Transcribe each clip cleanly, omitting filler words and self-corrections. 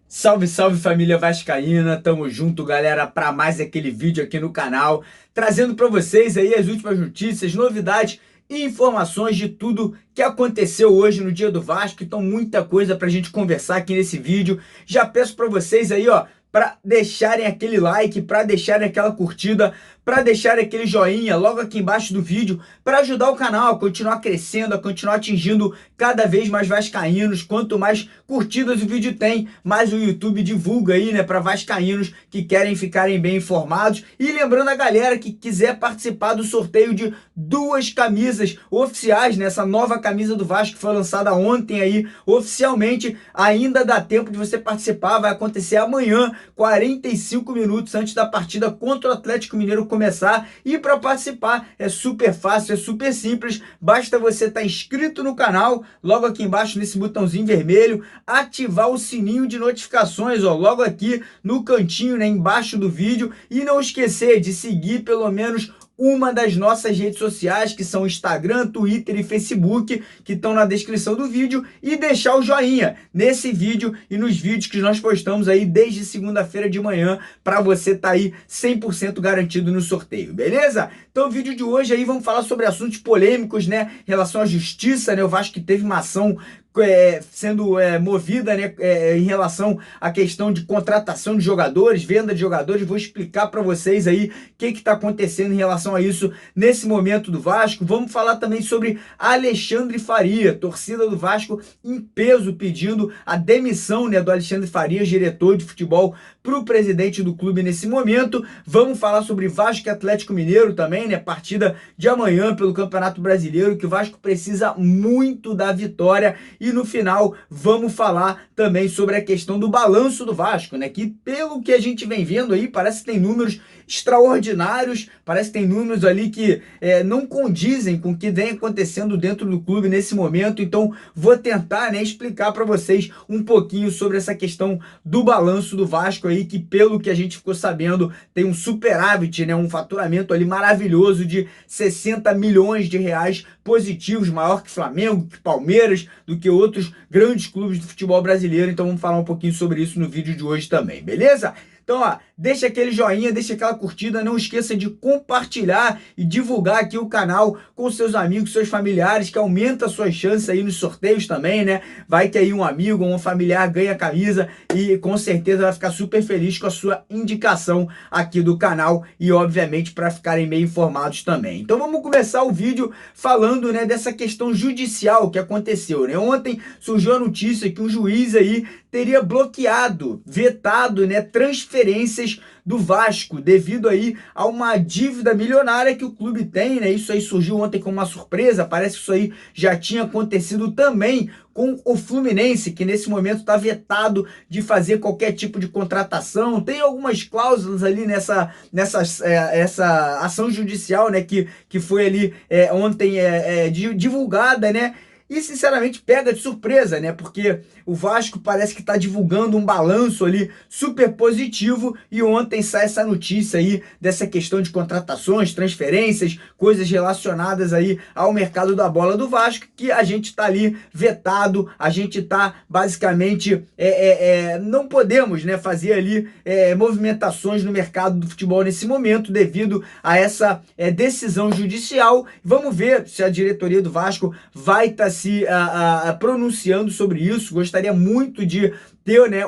Salve, salve família vascaína, tamo junto galera para mais aquele vídeo aqui no canal, trazendo para vocês aí as últimas notícias, novidades e informações de tudo que aconteceu hoje no dia do Vasco. Então muita coisa pra gente conversar aqui nesse vídeo. Já peço para vocês aí, ó, para deixarem aquele like, para deixarem aquela curtida, para deixarem aquele joinha logo aqui embaixo do vídeo, para ajudar o canal a continuar crescendo, a continuar atingindo cada vez mais vascaínos. Quanto mais curtidas o vídeo tem, mais o YouTube divulga aí, né, para vascaínos que querem ficarem bem informados. E lembrando a galera que quiser participar do sorteio de duas camisas oficiais, né, essa nova camisa do Vasco que foi lançada ontem aí, oficialmente, ainda dá tempo de você participar. Vai acontecer amanhã, 45 minutos antes da partida contra o Atlético Mineiro começar. E para participar é super fácil, é super simples, basta você estar inscrito no canal, logo aqui embaixo nesse botãozinho vermelho, ativar o sininho de notificações, ó, logo aqui no cantinho, né, embaixo do vídeo, e não esquecer de seguir pelo menos uma das nossas redes sociais, que são Instagram, Twitter e Facebook, que estão na descrição do vídeo, e deixar o joinha nesse vídeo e nos vídeos que nós postamos aí desde segunda-feira de manhã, para você estar aí 100% garantido no sorteio, beleza? Então o vídeo de hoje aí vamos falar sobre assuntos polêmicos, né, em relação à justiça, né, o Vasco que teve uma ação sendo movida, né, em relação à questão de contratação de jogadores, venda de jogadores. Vou explicar para vocês aí o que está acontecendo em relação a isso nesse momento do Vasco. Vamos falar também sobre Alexandre Faria, torcida do Vasco em peso pedindo a demissão, né, do Alexandre Faria, diretor de futebol, para o presidente do clube nesse momento. Vamos falar sobre Vasco e Atlético Mineiro também, né, partida de amanhã pelo Campeonato Brasileiro, que o Vasco precisa muito da vitória. E no final vamos falar também sobre a questão do balanço do Vasco, né? Que pelo que a gente vem vendo aí, parece que tem números extraordinários, parece que tem números ali que não condizem com o que vem acontecendo dentro do clube nesse momento. Então vou tentar, né, explicar para vocês um pouquinho sobre essa questão do balanço do Vasco aí, que pelo que a gente ficou sabendo tem um superávit, né, um faturamento ali maravilhoso de 60 milhões de reais positivos, maior que Flamengo, que Palmeiras, do que outros grandes clubes do futebol brasileiro. Então vamos falar um pouquinho sobre isso no vídeo de hoje também, beleza? Então, ó, deixa aquele joinha, deixa aquela curtida, não esqueça de compartilhar e divulgar aqui o canal com seus amigos, seus familiares, que aumenta as suas chances aí nos sorteios também, né? Vai que aí um amigo ou um familiar ganha a camisa e com certeza vai ficar super feliz com a sua indicação aqui do canal e, obviamente, para ficarem bem informados também. Então vamos começar o vídeo falando, né, dessa questão judicial que aconteceu, né? Ontem surgiu a notícia que um juiz aí teria bloqueado, vetado, né, transferências do Vasco devido aí a uma dívida milionária que o clube tem, né? Isso aí surgiu ontem como uma surpresa. Parece que isso aí já tinha acontecido também com o Fluminense, que nesse momento está vetado de fazer qualquer tipo de contratação. Tem algumas cláusulas ali essa ação judicial, né, que foi ali ontem divulgada, né? E sinceramente pega de surpresa, né? Porque o Vasco parece que está divulgando um balanço ali super positivo e ontem sai essa notícia aí dessa questão de contratações, transferências, coisas relacionadas aí ao mercado da bola do Vasco, que a gente está ali vetado, a gente está basicamente não podemos, né, fazer ali movimentações no mercado do futebol nesse momento devido a essa decisão judicial. Vamos ver se a diretoria do Vasco vai estar se pronunciando sobre isso. Gostaria muito de ter, né,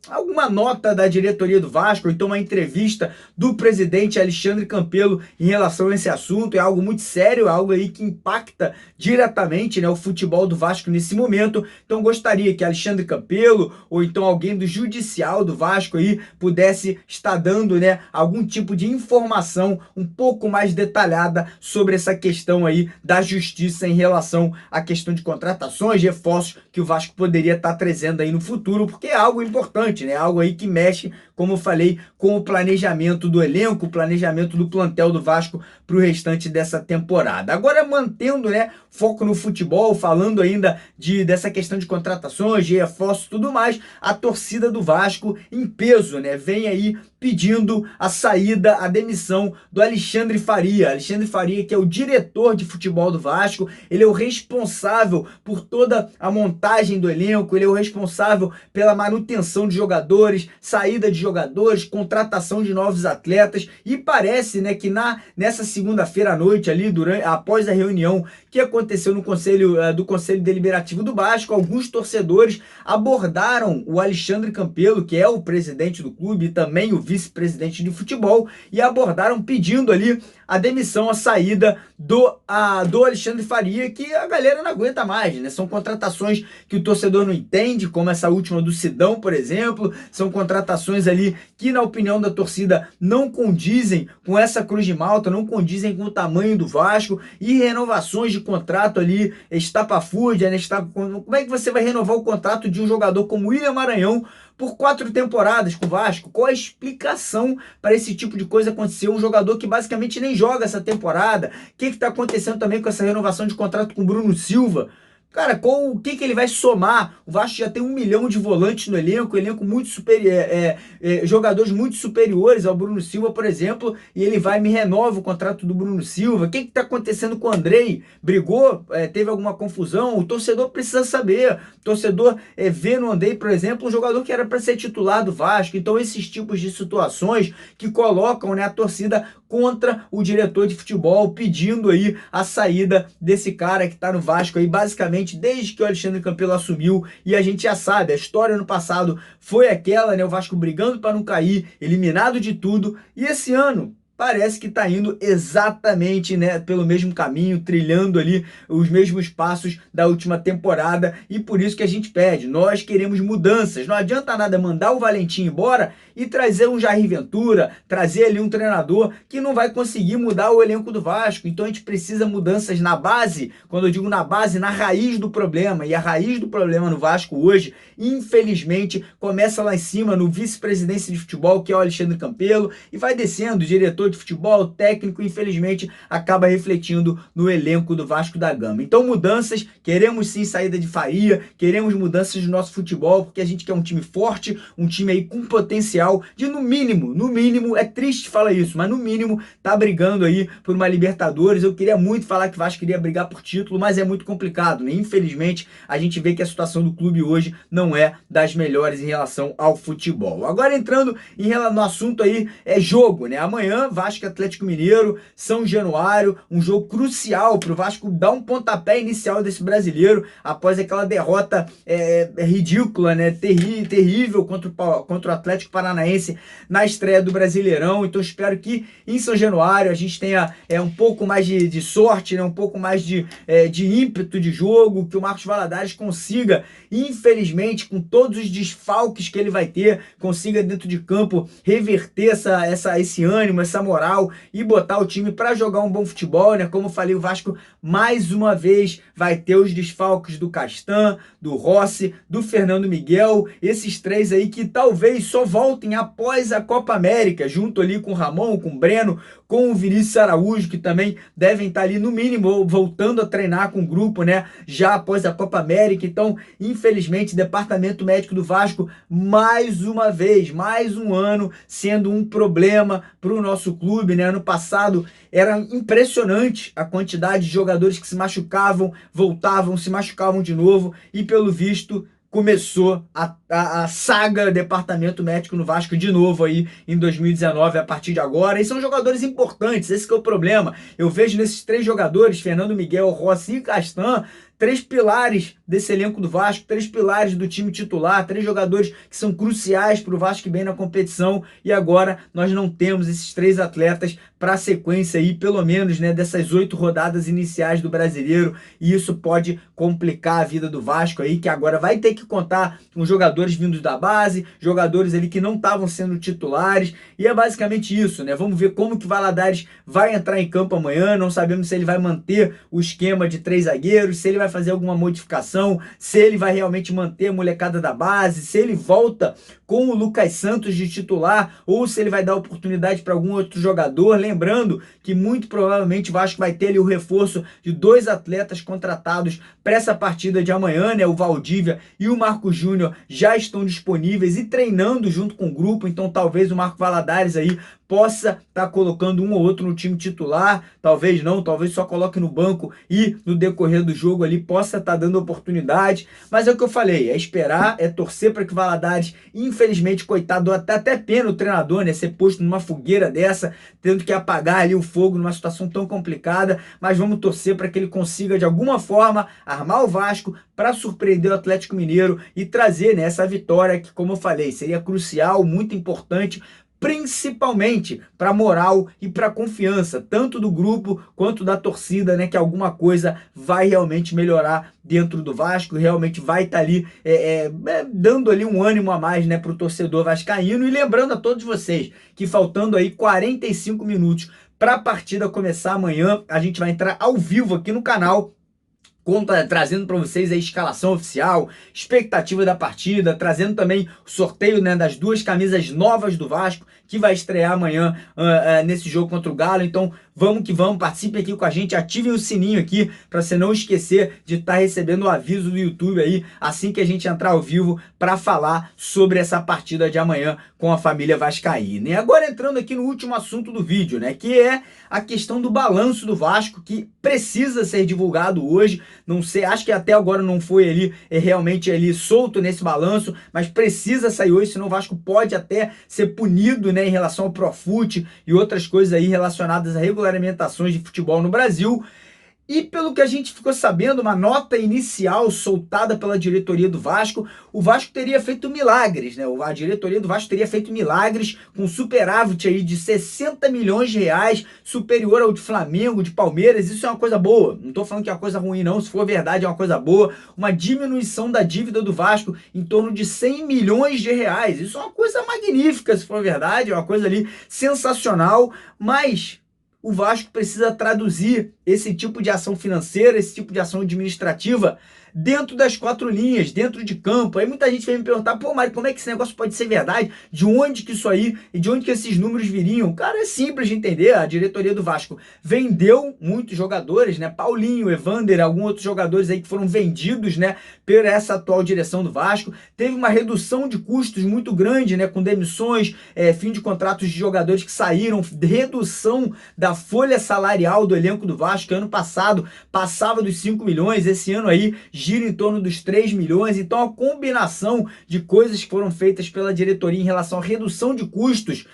alguma nota da diretoria do Vasco, ou então uma entrevista do presidente Alexandre Campelo em relação a esse assunto. É algo muito sério, é algo aí que impacta diretamente, né, o futebol do Vasco nesse momento. Então gostaria que Alexandre Campelo, ou então alguém do judicial do Vasco aí, pudesse estar dando, né, algum tipo de informação um pouco mais detalhada sobre essa questão aí da justiça em relação à questão de contratações, reforços que o Vasco poderia estar trazendo aí no futuro, porque é algo importante, né? Algo aí que mexe, como eu falei, com o planejamento do elenco, o planejamento do plantel do Vasco para o restante dessa temporada. Agora, mantendo, né, foco no futebol, falando ainda dessa questão de contratações, de reforços e tudo mais, a torcida do Vasco em peso, né, vem aí pedindo a saída, a demissão do Alexandre Faria. Alexandre Faria, que é o diretor de futebol do Vasco, ele é o responsável por toda a montagem do elenco, ele é o responsável pela manutenção de jogadores, saída de jogadores, contratação de novos atletas, e parece, né, que nessa segunda-feira à noite ali, após a reunião que aconteceu no do Conselho Deliberativo do Vasco, alguns torcedores abordaram o Alexandre Campelo, que é o presidente do clube e também o vice-presidente de futebol, e abordaram pedindo ali a demissão, a saída do Alexandre Faria, que a galera não aguenta mais, né? São contratações que o torcedor não entende, como essa última do Sidão, por exemplo, são contratações ali que, na opinião da torcida, não condizem com essa cruz de malta, não condizem com o tamanho do Vasco, e renovações de contrato ali, estapafúrdia, né? Como é que você vai renovar o contrato de um jogador como William Maranhão por 4 temporadas com o Vasco? Qual a explicação para esse tipo de coisa acontecer? Um jogador que basicamente nem joga essa temporada. O que está acontecendo também com essa renovação de contrato com o Bruno Silva? Cara, o que ele vai somar? O Vasco já tem 1 milhão de volantes no elenco muito jogadores muito superiores ao Bruno Silva, por exemplo, e ele me renova o contrato do Bruno Silva. O que está acontecendo com o Andrei? Brigou? Teve alguma confusão? O torcedor precisa saber. O torcedor vê no Andrei, por exemplo, um jogador que era para ser titular do Vasco. Então, esses tipos de situações que colocam, né, a torcida contra o diretor de futebol, pedindo aí a saída desse cara que está no Vasco aí, basicamente, desde que o Alexandre Campelo assumiu. E a gente já sabe, a história no passado foi aquela, né? O Vasco brigando para não cair, eliminado de tudo. E esse ano parece que está indo exatamente, né, pelo mesmo caminho, trilhando ali os mesmos passos da última temporada, e por isso que a gente pede, nós queremos mudanças. Não adianta nada mandar o Valentim embora e trazer um Jair Ventura, trazer ali um treinador que não vai conseguir mudar o elenco do Vasco. Então a gente precisa mudanças na base, quando eu digo na base, na raiz do problema, e a raiz do problema no Vasco hoje, infelizmente, começa lá em cima, no vice-presidência de futebol, que é o Alexandre Campelo, e vai descendo, o diretor de futebol, técnico, infelizmente, acaba refletindo no elenco do Vasco da Gama. Então, mudanças, queremos sim saída de Faria, queremos mudanças no nosso futebol, porque a gente quer um time forte, um time aí com potencial de, no mínimo, é triste falar isso, mas no mínimo, tá brigando aí por uma Libertadores. Eu queria muito falar que o Vasco queria brigar por título, mas é muito complicado, né? Infelizmente, a gente vê que a situação do clube hoje não é das melhores em relação ao futebol. Agora, entrando no assunto aí, é jogo, né? Amanhã, Vasco e Atlético Mineiro, São Januário, um jogo crucial para o Vasco dar um pontapé inicial desse brasileiro, após aquela derrota ridícula, né? Terrível contra o Atlético Paranaense na estreia do Brasileirão. Então espero que em São Januário a gente tenha um pouco mais de sorte, né? Um pouco mais de ímpeto de jogo, que o Marcos Valadares consiga, infelizmente, com todos os desfalques que ele vai ter, consiga dentro de campo reverter esse ânimo, essa moral, e botar o time para jogar um bom futebol, né? Como eu falei, o Vasco mais uma vez vai ter os desfalques do Castan, do Rossi, do Fernando Miguel, esses três aí que talvez só voltem após a Copa América, junto ali com o Ramon, com o Breno, com o Vinícius Araújo, que também devem estar ali no mínimo voltando a treinar com o grupo, né? Já após a Copa América. Então, infelizmente, o Departamento Médico do Vasco, mais uma vez, mais um ano, sendo um problema para o nosso clube, né? Ano passado era impressionante a quantidade de jogadores que se machucavam, voltavam, se machucavam de novo, e pelo visto começou a saga Departamento Médico no Vasco de novo aí em 2019, a partir de agora. E são jogadores importantes, esse que é o problema. Eu vejo nesses 3 jogadores, Fernando Miguel, Rossi e Castan, 3 pilares desse elenco do Vasco, 3 pilares do time titular, 3 jogadores que são cruciais para o Vasco bem na competição, e agora nós não temos esses 3 atletas para a sequência aí, pelo menos, né, dessas 8 rodadas iniciais do Brasileiro, e isso pode complicar a vida do Vasco aí, que agora vai ter que contar com jogadores vindos da base, jogadores ali que não estavam sendo titulares, e é basicamente isso, né? Vamos ver como que Valadares vai entrar em campo amanhã. Não sabemos se ele vai manter o esquema de 3 zagueiros, se ele vai fazer alguma modificação, se ele vai realmente manter a molecada da base, se ele volta com o Lucas Santos de titular, ou se ele vai dar oportunidade para algum outro jogador. Lembrando que muito provavelmente o Vasco vai ter ali o reforço de 2 atletas contratados para essa partida de amanhã, né? O Valdívia e o Marco Júnior já estão disponíveis e treinando junto com o grupo, então talvez o Marco Valadares aí possa estar colocando um ou outro no time titular, talvez não, talvez só coloque no banco e no decorrer do jogo ali possa estar dando oportunidade, mas é o que eu falei, é esperar, é torcer para que o Valadares, infelizmente, coitado, até pena o treinador, né, ser posto numa fogueira dessa, tendo que apagar ali o fogo numa situação tão complicada, mas vamos torcer para que ele consiga de alguma forma armar o Vasco para surpreender o Atlético Mineiro e trazer, né, essa vitória que, como eu falei, seria crucial, muito importante, principalmente para a moral e para a confiança, tanto do grupo quanto da torcida, né, que alguma coisa vai realmente melhorar dentro do Vasco, realmente vai estar ali dando ali um ânimo a mais, né, para o torcedor vascaíno. E lembrando a todos vocês que faltando aí 45 minutos para a partida começar amanhã, a gente vai entrar ao vivo aqui no canal, trazendo para vocês a escalação oficial, expectativa da partida, trazendo também o sorteio, né, das 2 camisas novas do Vasco, que vai estrear amanhã nesse jogo contra o Galo. Então vamos que vamos, participem aqui com a gente, ativem o sininho aqui para você não esquecer de estar recebendo o aviso do YouTube aí assim que a gente entrar ao vivo para falar sobre essa partida de amanhã com a família vascaína. E agora entrando aqui no último assunto do vídeo, né, que é a questão do balanço do Vasco, que precisa ser divulgado hoje. Não sei, acho que até agora não foi ali realmente ali solto nesse balanço, mas precisa sair hoje, senão o Vasco pode até ser punido, né, em relação ao Profut e outras coisas aí relacionadas a regulamentações de futebol no Brasil. E pelo que a gente ficou sabendo, uma nota inicial soltada pela diretoria do Vasco, o Vasco teria feito milagres, né? A diretoria do Vasco teria feito milagres com superávit aí de 60 milhões de reais, superior ao de Flamengo, de Palmeiras. Isso é uma coisa boa, não estou falando que é uma coisa ruim não, se for verdade é uma coisa boa. Uma diminuição da dívida do Vasco em torno de 100 milhões de reais. Isso é uma coisa magnífica, se for verdade, é uma coisa ali sensacional, mas o Vasco precisa traduzir esse tipo de ação financeira, esse tipo de ação administrativa dentro das 4 linhas, dentro de campo. Aí muita gente vem me perguntar, pô, Mário, como é que esse negócio pode ser verdade? De onde que isso aí e de onde que esses números viriam? Cara, é simples de entender. A diretoria do Vasco vendeu muitos jogadores, né? Paulinho, Evander, alguns outros jogadores aí que foram vendidos, né, por essa atual direção do Vasco. Teve uma redução de custos muito grande, né, com demissões, fim de contratos de jogadores que saíram, redução da folha salarial do elenco do Vasco, que ano passado passava dos 5 milhões, esse ano aí gira em torno dos 3 milhões. Então a combinação de coisas que foram feitas pela diretoria em relação à redução de custos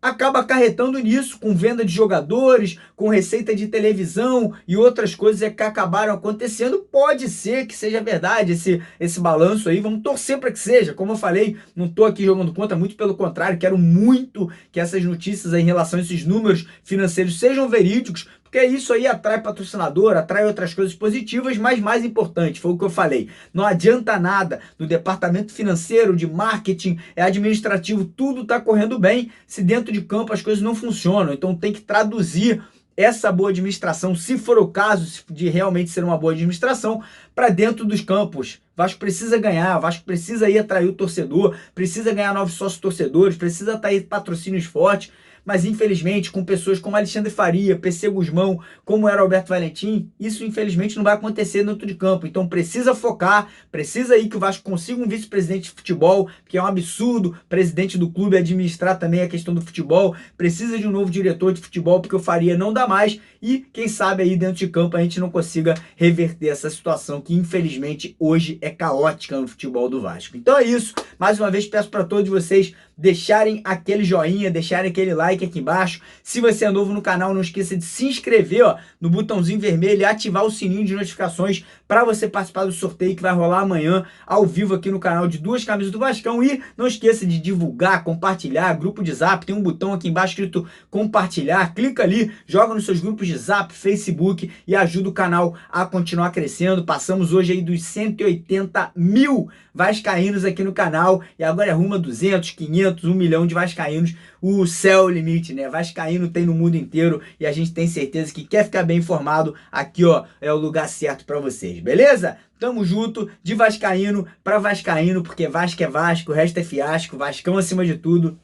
acaba acarretando nisso, com venda de jogadores, com receita de televisão e outras coisas que acabaram acontecendo. Pode ser que seja verdade esse balanço aí, vamos torcer para que seja. Como eu falei, não estou aqui jogando contra, muito pelo contrário, quero muito que essas notícias aí, em relação a esses números financeiros sejam verídicos, porque isso aí atrai patrocinador, atrai outras coisas positivas, mas mais importante, foi o que eu falei, não adianta nada no departamento financeiro, de marketing, administrativo, tudo está correndo bem, se dentro de campo as coisas não funcionam. Então tem que traduzir essa boa administração, se for o caso de realmente ser uma boa administração, para dentro dos campos. O Vasco precisa ganhar, o Vasco precisa ir atrair o torcedor, precisa ganhar novos sócios torcedores, precisa atrair patrocínios fortes. Mas infelizmente com pessoas como Alexandre Faria, PC Guzmão, como era Alberto Valentim, isso infelizmente não vai acontecer dentro de campo. Então precisa focar, precisa aí que o Vasco consiga um vice-presidente de futebol, que é um absurdo presidente do clube administrar também a questão do futebol, precisa de um novo diretor de futebol, porque o Faria não dá mais, e quem sabe aí dentro de campo a gente não consiga reverter essa situação que infelizmente hoje é caótica no futebol do Vasco. Então é isso, mais uma vez peço para todos vocês deixarem aquele joinha, deixarem aquele like aqui embaixo. Se você é novo no canal, não esqueça de se inscrever, ó, no botãozinho vermelho e ativar o sininho de notificações para você participar do sorteio que vai rolar amanhã ao vivo aqui no canal de 2 camisas do Vascão. E não esqueça de divulgar, compartilhar, grupo de Zap, tem um botão aqui embaixo escrito compartilhar, clica ali, joga nos seus grupos de Zap, Facebook e ajuda o canal a continuar crescendo. Passamos hoje aí dos 180 mil vascaínos aqui no canal e agora é rumo a 200, 500, 1 milhão de vascaínos. O céu é o limite, né? Vascaíno tem no mundo inteiro e a gente tem certeza que quer ficar bem informado, aqui ó, é o lugar certo para vocês, beleza? Tamo junto, de vascaíno para vascaíno, porque Vasco é Vasco, o resto é fiasco, Vascão acima de tudo.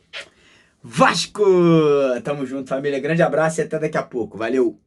Vasco! Tamo junto, família, grande abraço e até daqui a pouco, valeu!